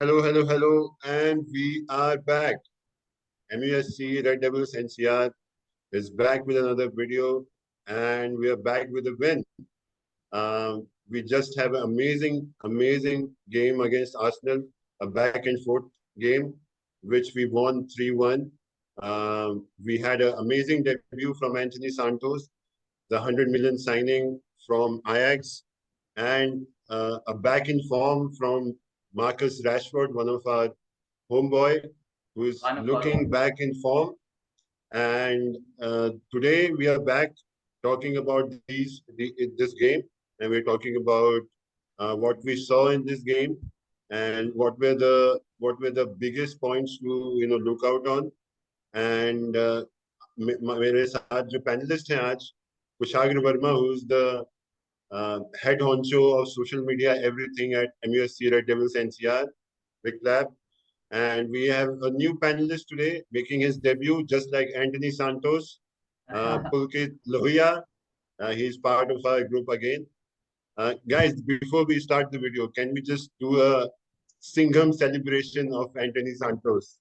Hello, hello, hello, and we are back. MUSC Red Devils NCR is back with another video, and we are back with a win. We just have an amazing game against Arsenal, a back and forth game, which we won 3-1. We had an amazing debut from Anthony Santos, the 100 million signing from Ajax, and a back in form from Marcus Rashford, one of our homeboy, who is One of our looking own. back in form. And today we are back talking about this game, and we're talking about what we saw in this game and what were the biggest points to look out on. And मेरे साथ जो panelist हैं आज, कुशाग्र Verma, who's the head honcho of social media, everything at MUSC Red Devils NCR, big clap. And we have a new panelist today making his debut, just like Antony Santos, Pulkit Lohiya. He's part of our group again. Guys, before we start the video, can we just do a Singham celebration of Antony Santos?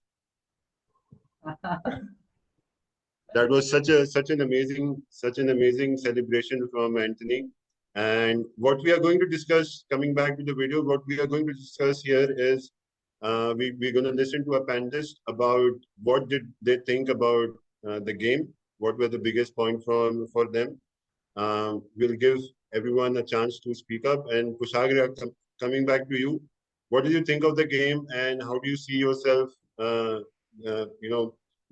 That was such an amazing celebration from Anthony. And what we are going to discuss, coming back to the video, what we are going to discuss here is we're going to listen to a panelist about what did they think about the game, what were the biggest point for them. We'll give everyone a chance to speak up. And Kushagra, coming back to you, what do you think of the game, and how do you see yourself,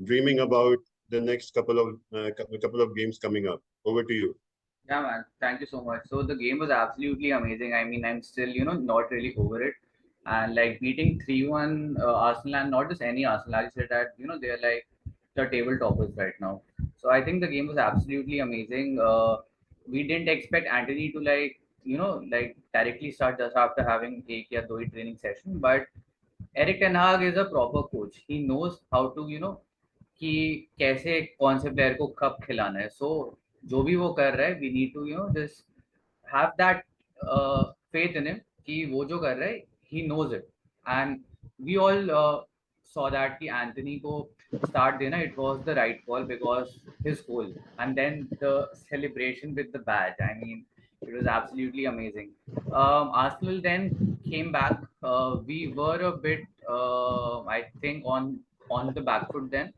dreaming about the next couple of games coming up? Over to you. Yeah, man. Thank you so much. So the game was absolutely amazing. I mean, I'm still, not really over it. And like beating 3-1 Arsenal, and not just any Arsenal, I said that, they're like the table toppers right now. So I think the game was absolutely amazing. We didn't expect Anthony to like directly start just after having एक या दो ही training session, but Erik Ten Hag is a proper coach. He knows how to, कि कैसे कौन से player को कब खिलाना है. सो जो भी वो कर रहा है, we need to just have that faith in him कि वो जो कर रहा है he knows it. And we all saw that कि एंथनी को स्टार्ट देना, it was the right call because his goal and then the celebration with the badge, I mean, it was absolutely amazing. Arsenal then came back. We were a bit I think on the back foot then,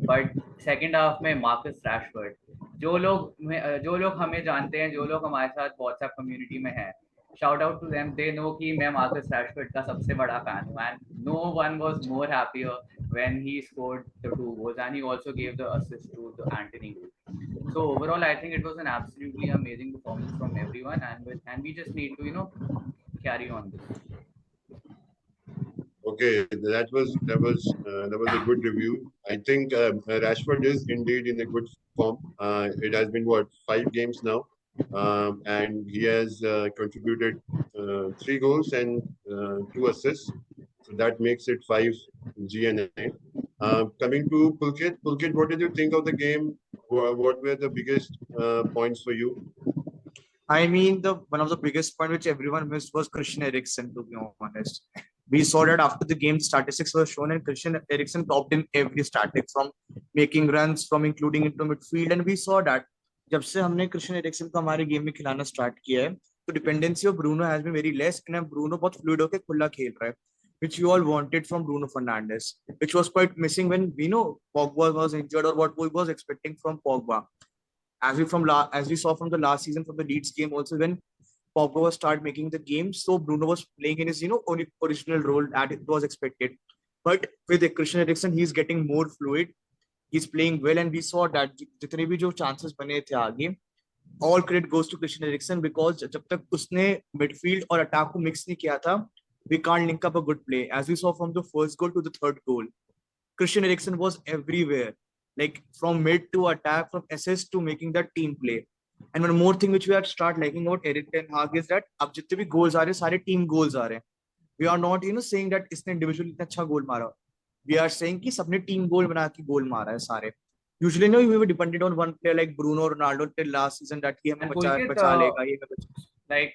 but second half में Marcus Rashford, जो लोग हमें जानते हैं, जो लोग हमारे साथ व्हाट्सएप कम्युनिटी में हैं, shout out to them, they know कि मैं मार्कस रैशफोर्ड का सबसे बड़ा फैन हूँ. And no one was more happier when he scored the two goals and he also give the assist to the Antony goal. So overall, I think it was an absolutely amazing performance from everyone, and we just need to carry on this. Okay, that was a good review. I think Rashford is indeed in a good form. It has been what, 5 games now, and he has contributed 3 goals and 2 assists. So that makes it 5 GNA. Coming to Pulkit, what did you think of the game? What were the biggest points for you? I mean, the one of the biggest point which everyone missed was Christian Eriksen, to be honest. We saw that after the game statistics were shown, and Christian Eriksen topped in every static, from making runs, from including into midfield, and we saw that जब से हमने Christian Eriksen को हमारे game में खिलाना start किया है, तो dependency of Bruno has been very less, and Bruno बहुत फ्लूइड होकर खुला खेल रहा है, which you all wanted from Bruno Fernandes, which was quite missing when we know Pogba was injured, or what we was expecting from Pogba. As we saw from the last season from the Leeds game also, when Pogba was start making the game, so Bruno was playing in his original role that it was expected. But with Christian Eriksen, he's getting more fluid, he's playing well, and we saw that जितने भी जो chances बने थे आगे, all credit goes to Christian Eriksen, because जब तक उसने midfield और attack को mix नहीं किया था, we can't link up a good play. As we saw from the first goal to the third goal, Christian Eriksen was everywhere, like from mid to attack, from assist to making that team play. And one more thing which we have start liking about Erik Ten Hag is that अब जितने भी goals आ रहे हैं, सारे team goals आ रहे हैं. We are not saying that इसने individually इतना अच्छा goal मारा. We are saying कि सबने team goal बना के goal मारा है सारे. Usually we were dependent on one player like Bruno Ronaldo till last season, that he हमें बचा लेगा, ये like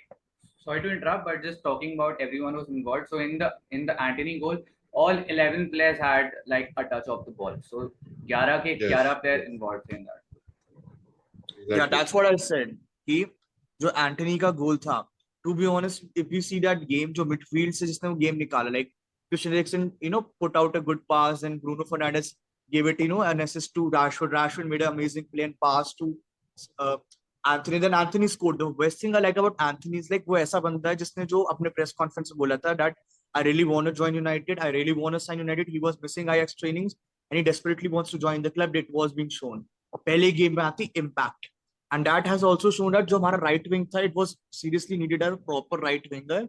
sorry to interrupt, but just talking about everyone who's involved. So in the Antony goal, all 11 players had like a touch of the ball. So 11 के 11 Yes, players yes, involved थे in that. Yeah, exactly. that's what I said. कि जो Antony का गोल था, to be honest, if you see that game, जो midfield से जिसने वो game निकाला, like Christian Eriksen, put out a good pass, and Bruno Fernandes gave it, an assist to Rashford. Rashford made an amazing play and pass to uh, Anthony. Then Anthony scored. The best thing I like about Anthony is like वो ऐसा बंदा है जिसने जो अपने press conference में बोला था that I really want to join United. I really want to sign United. He was missing Ajax trainings and he desperately wants to join the club. It was being shown. और पहले game में आती impact. And that has also shown that जो हमारा right wing था, it was seriously needed a proper right winger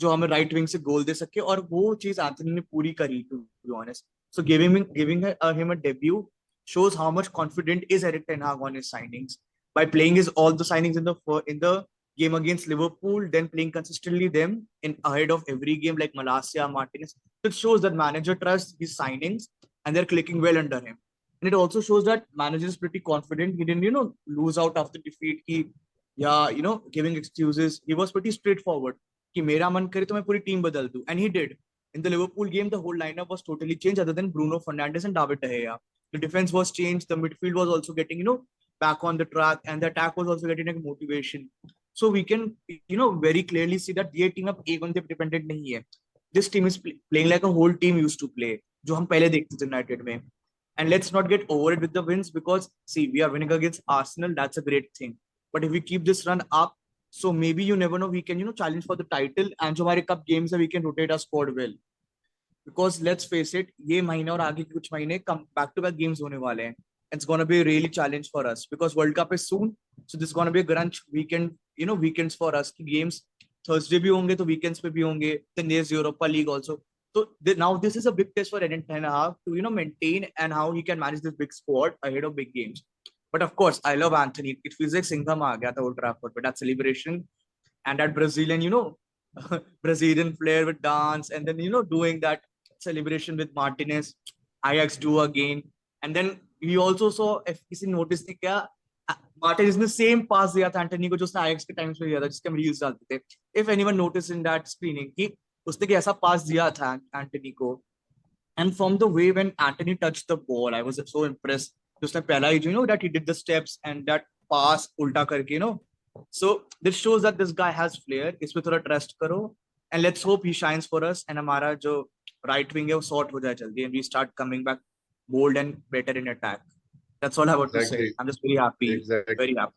जो हमें right wing से goal दे सके, और वो चीज एंथनी ने पूरी करी, to be honest. So giving him a debut shows how much confident is Erik ten Hag on his signings by playing his all the signings in the game against Liverpool, then playing consistently them in ahead of every game like Malacia, Martinez. It shows that manager trusts his signings and they're clicking well under him. And it also shows that manager is pretty confident. He didn't, lose out after defeat. Yeah, giving excuses. He was pretty straightforward. कि मेरा मन करे तो मैं पूरी team बदल दूं, and he did. In the Liverpool game, the whole lineup was totally changed, other than Bruno Fernandes and David De Gea. The defense was changed. The midfield was also getting, back on the track, and the attack was also getting like motivation. So we can, very clearly see that ये team अब एक बंदे पे dependent नहीं है. This team is playing like a whole team used to play, जो हम पहले देखते थे United में. And let's not get over it with the wins, because see, we are winning against Arsenal. That's a great thing. But if we keep this run up, so maybe you never know, we can, challenge for the title. And जो हमारे cup games है, we can rotate our squad well. Because let's face it, ये महीने और आगे के कुछ महीने come back to back games होने वाले हैं. It's gonna be a really challenge for us because World Cup is soon. So this is gonna be a crunch weekend, weekends for us. Games Thursday भी होंगे तो weekends पे भी होंगे. Then there's Europa League also. So now this is a big test for Erik ten Hag to maintain and how he can manage this big squad ahead of big games. But of course, I love Anthony. It feels like Singham aa gaya tha Old Trafford, but that celebration and that Brazilian, Brazilian player with dance, and then doing that celebration with Martinez, Ajax do again, and then we also saw, if किसी ने notice नहीं किया, Martinez ने same pass दिया था Antony को जो उसने Ajax के टाइम्स में दिया था, जिसके हम रील्स डालते थे. If anyone noticed in that screening कि उसने कि ऐसा पास दिया था एंटनी को, and from the way when Anthony touched the ball, I was so impressed. उसने पहला ही that he did the steps and that pass उल्टा करके. So this shows that this guy has flair. इसमें थोड़ा trust करो, and let's hope he shines for us. And हमारा जो right wing है वो sort हो जाए जल्दी, and we start coming back bold and better in attack. That's all I want to say. Exactly, I'm just very happy, exactly. very happy.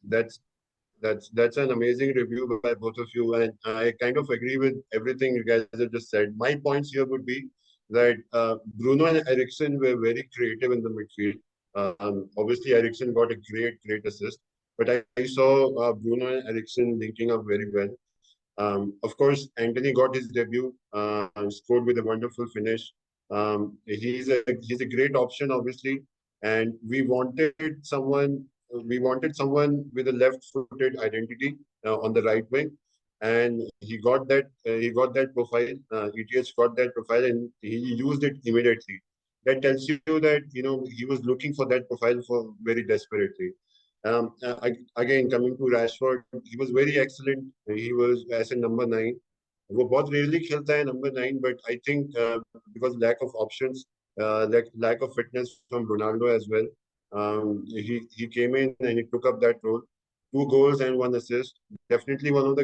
That's an amazing review by both of you, and I kind of agree with everything you guys have just said. My points here would be that Bruno and Eriksen were very creative in the midfield. Obviously, Eriksen got a great assist, but I saw Bruno and Eriksen linking up very well. Of course, Antony got his debut, scored with a wonderful finish. He's a great option, obviously, and we wanted someone with a left-footed identity on the right wing, and he got that. He got that profile. ETH got that profile, and he used it immediately. That tells you that he was looking for that profile for very desperately. Again, coming to Rashford, he was very excellent. He was as a number 9. वो बहुत rarely खेलता है number 9, but I think because lack of options, lack of fitness from Ronaldo as well, he came in and he took up that role. 2 goals and 1 assist. Definitely one of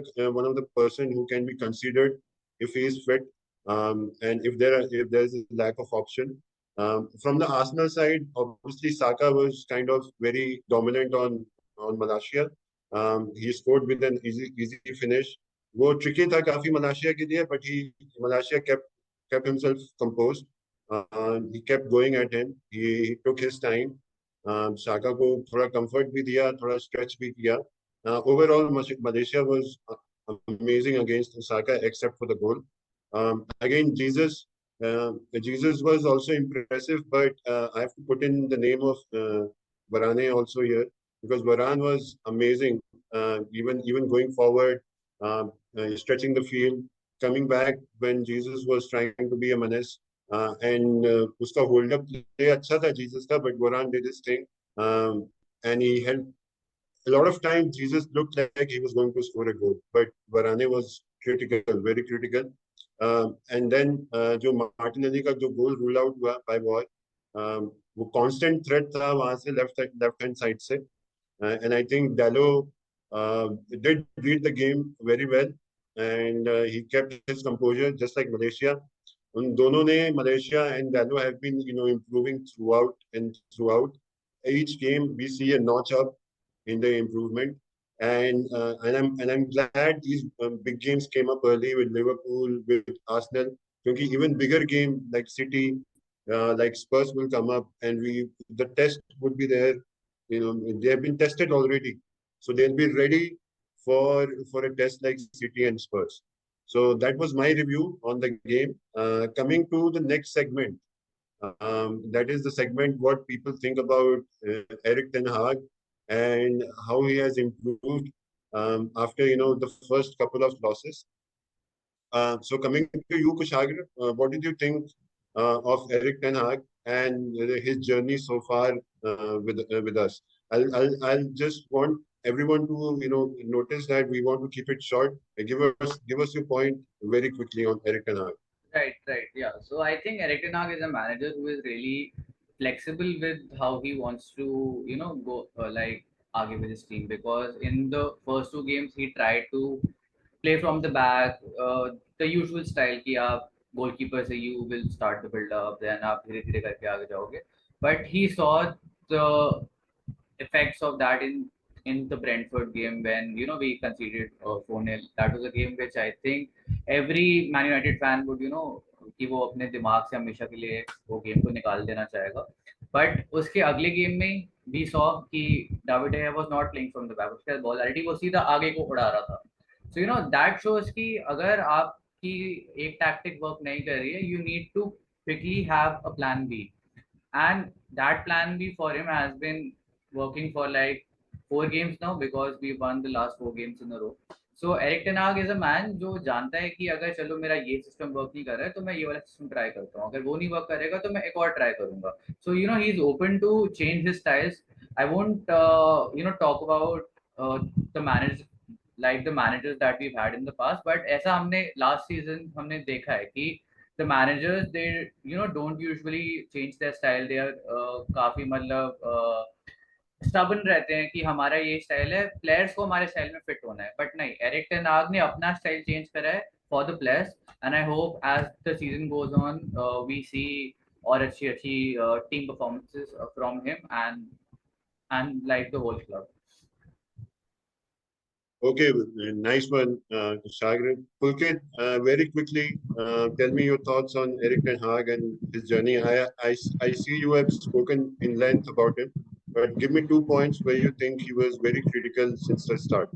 the person who can be considered if he is fit, and if there is a lack of option. From the Arsenal side, obviously Saka was kind of very dominant on Malacia. He scored with an easy finish. वो tricky था काफी Malacia के लिए, but Malacia kept himself composed. He kept going at him. He took his time. Saka को थोड़ा comfort भी दिया, थोड़ा stretch भी किया. Overall, Malaysia was amazing against Saka, except for the goal. Again, Jesus was also impressive, but I have to put in the name of Varane also here, because Varane was amazing, even going forward, stretching the field, coming back when Jesus was trying to be a menace, and uska hold up play अच्छा था Jesus का, but Varane did his thing, and he helped a lot of times Jesus looked like he was going to score a goal, but Varane was critical, very critical. And then जो Martinelli का जो गोल rule out हुआ by VAR, वो constant threat था वहां से left hand side से. And I think Dallo did read the game very well, and he kept his composure just like Malaysia. उन दोनों ने Malaysia and Dallo have been improving throughout and throughout. Each game we see a notch up in the improvement, and I'm glad these big games came up early with Liverpool, with Arsenal, because even bigger game like City, like Spurs will come up, and the test would be there. They have been tested already, so they'll be ready for a test like City and Spurs. So that was my review on the game. Coming to the next segment, that is the segment what people think about Erik ten Hag and how he has improved after the first couple of losses. So coming to you, Kushagar, what did you think of Erik ten Hag and his journey so far with us? I'll just want everyone to notice that we want to keep it short. Give us your point very quickly on Erik ten Hag. Right, right. Yeah. So I think Erik ten Hag is a manager who is really flexible with how he wants to, go like argue with his team, because in the first two games he tried to play from the back, the usual style कि आप goalkeeper से you will start the build up, then आप धीरे धीरे करके आगे जाओगे. But he saw the effects of that in the Brentford game when we conceded 4-0. That was a game which I think every Man United fan would कि वो अपने दिमाग से हमेशा के लिए वो गेम को निकाल देना चाहेगा. बट उसके अगले गेम में वी सॉ कि David de Gea was not playing from the back. उसके बाद बॉल आ रही थी, वो सीधा आगे को उड़ा रहा था. So that shows कि अगर आपकी एक टैक्टिक वर्क नहीं कर रही है, you need to quickly have a plan B. And that plan B for him has been working for like 4 games now, because we won the last 4 games in a row. So Erik ten Hag is a man जो जानता है कि अगर चलो मेरा ये system work नहीं कर रहा है तो मैं ये वाला सिस्टम ट्राई करता हूँ, अगर वो नहीं वर्क करेगा तो मैं एक और ट्राई करूंगा. So he is open to change his styles. I won't talk about the managers that we've had in the past, but ऐसा हमने last season हमने देखा है कि the managers, they don't usually change their style. They are काफी मतलब stubborn रहते हैं कि हमारा ये स्टाइल है, प्लेयर्स को हमारे स्टाइल में फिट होना है. बट नहीं, एरिक टेन हाग ने अपना स्टाइल चेंज करा है for the players. And I hope as the season goes on we see और अच्छी अच्छी team performances from him and like the whole club. Okay, nice one, Sagar. Pulkit, very quickly, tell me your thoughts on Erik ten Hag and his journey. I see you have spoken in length about him, but give me 2 points where you think he was very critical since the start.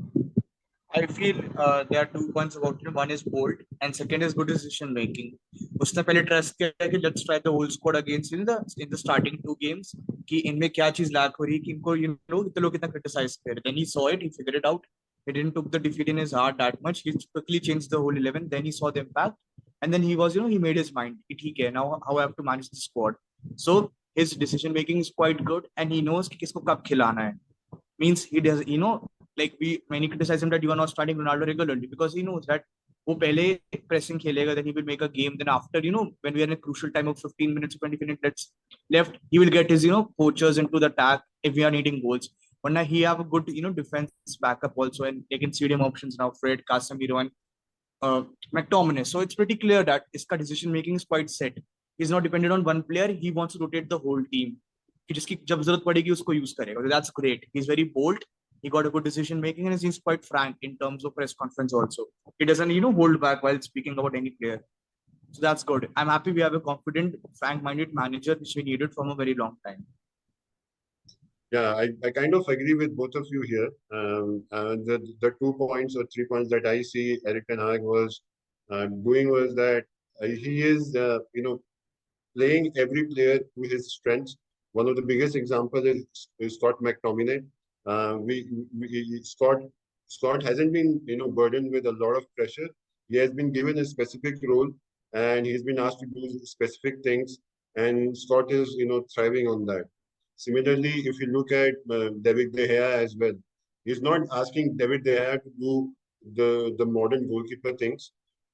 I feel there are 2 points about him. One is bold, and second is good decision making. उसने पहले trust किया कि let's try the whole squad against in the starting 2 games कि इनमें क्या चीज lack हो रही है कि इनको इतने लोग कितना criticize कर रहे हैं. Then he saw it, he figured it out. He didn't took the defeat in his heart that much. He quickly changed the whole 11. Then he saw the impact, and then he was he made his mind. ठीक है, now how I have to manage the squad. So his decision making is quite good, and he knows कि किसको कब खिलाना है. Means he does like many criticize him that you are not starting Ronaldo regularly, because he knows that वो पहले pressing खेलेगा, then he will make a game. Then after when we are in a crucial time of 15 minutes, 20 minutes left, he will get his poachers into the attack if we are needing goals. But now he have a good defense backup also, and they can see him options now: Fred, Casemiro, and McTominay. So it's pretty clear that his decision making is quite set. He's not dependent on one player. He wants to rotate the whole team. कि जिसकी जब जरूरत पड़ेगी उसको use करेगा. That's great. He's very bold. He got a good decision making, and he's quite frank in terms of press conference also. He doesn't hold back while speaking about any player. So that's good. I'm happy we have a confident, frank-minded manager which we needed from a very long time. Yeah, I kind of agree with both of you here. The 2 points or 3 points that I see Erik ten Hag was doing was that he is playing every player to his strengths. One of the biggest examples is Scott McTominay. Scott hasn't been burdened with a lot of pressure. He has been given a specific role, and he's been asked to do specific things, and Scott is thriving on that. Similarly, if you look at David De Gea as well, He's not asking David De Gea to do the modern goalkeeper things.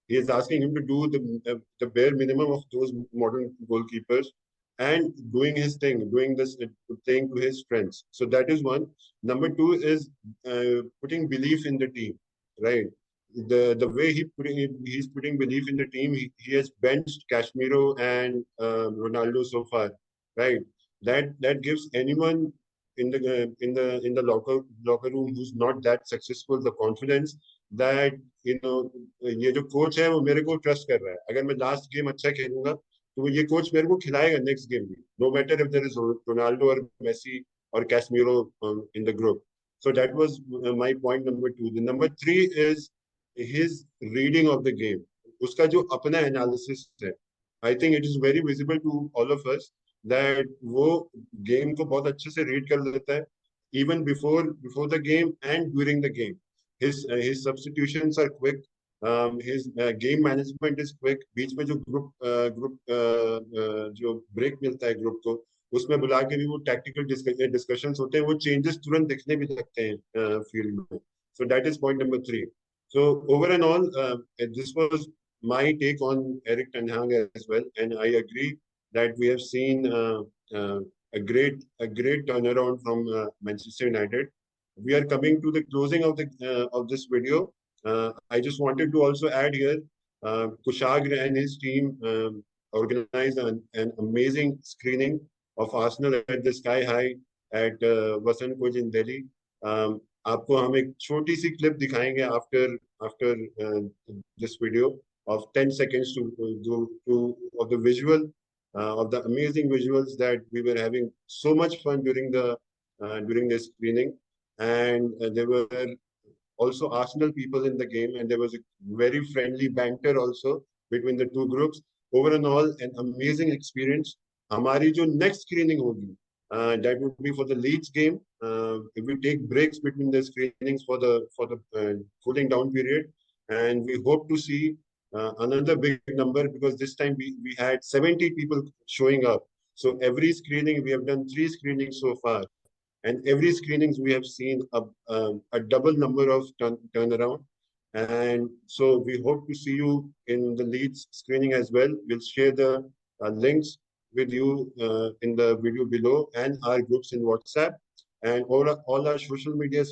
He is asking him to do the bare minimum of those modern goalkeepers and doing his thing, doing this thing to his strengths. So that is one. Number two is putting belief in the team, right? The way he's putting belief in the team, he has benched Casemiro and Ronaldo so far, right? That gives anyone in the locker room who's not that successful the confidence that ये जो coach है वो मेरे को trust कर रहा है. अगर मैं लास्ट गेम अच्छा खेलूंगा तो ये कोच मेरे को खिलाएगा नेक्स्ट गेम भी, no matter if there is Ronaldo और मेसी और Casemiro in the group. So that was my point number two. The number three is his reading of the game. उसका जो अपना analysis है, I think it is very visible to all of us that वो game को बहुत अच्छे से read कर लेता है, even before the game and during the game. His substitutions are quick. His game management is quick. बीच में जो group जो break मिलता है group को, उसमें बुला के भी वो tactical discussions होते हैं, वो changes तुरंत दिखने भी लगते हैं field में. So that is point number three. So over and all, this was my take on Erik ten Hag as well, and I agree that we have seen a great turnaround from Manchester United. We are coming to the closing of this video. I just wanted to also add here, Kushagra and his team organized an amazing screening of Arsenal at the Sky High at Vasant Kuj in Delhi. आपको हम एक छोटी सी clip दिखाएंगे after this video of 10 seconds of the visual of the amazing visuals that we were having so much fun during the screening, and there were also Arsenal people in the game, and there was a very friendly banter also between the two groups. Over and all, an amazing experience. हमारी जो next screening होगी, that would be for the Leeds game. If we take breaks between the screenings for the cooling down period, and we hope to see another big number, because this time we had 70 people showing up. So every screening, we have done 3 screenings so far, and every screenings we have seen a double number of turnaround. And so we hope to see you in the Leeds screening as well. We'll share the links with you in the video below, and our groups in WhatsApp, and all our social media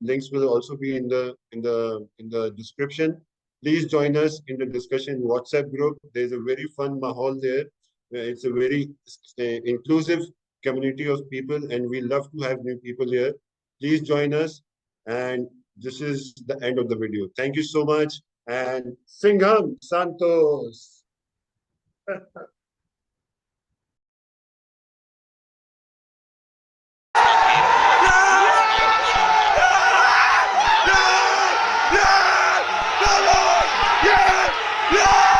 links will also be in the description. Please join us in the discussion WhatsApp group. There's a very fun mahal there. It's a very inclusive community of people, and we love to have new people here. Please join us, and this is the end of the video. Thank you so much, and Singham Santos. Yeah!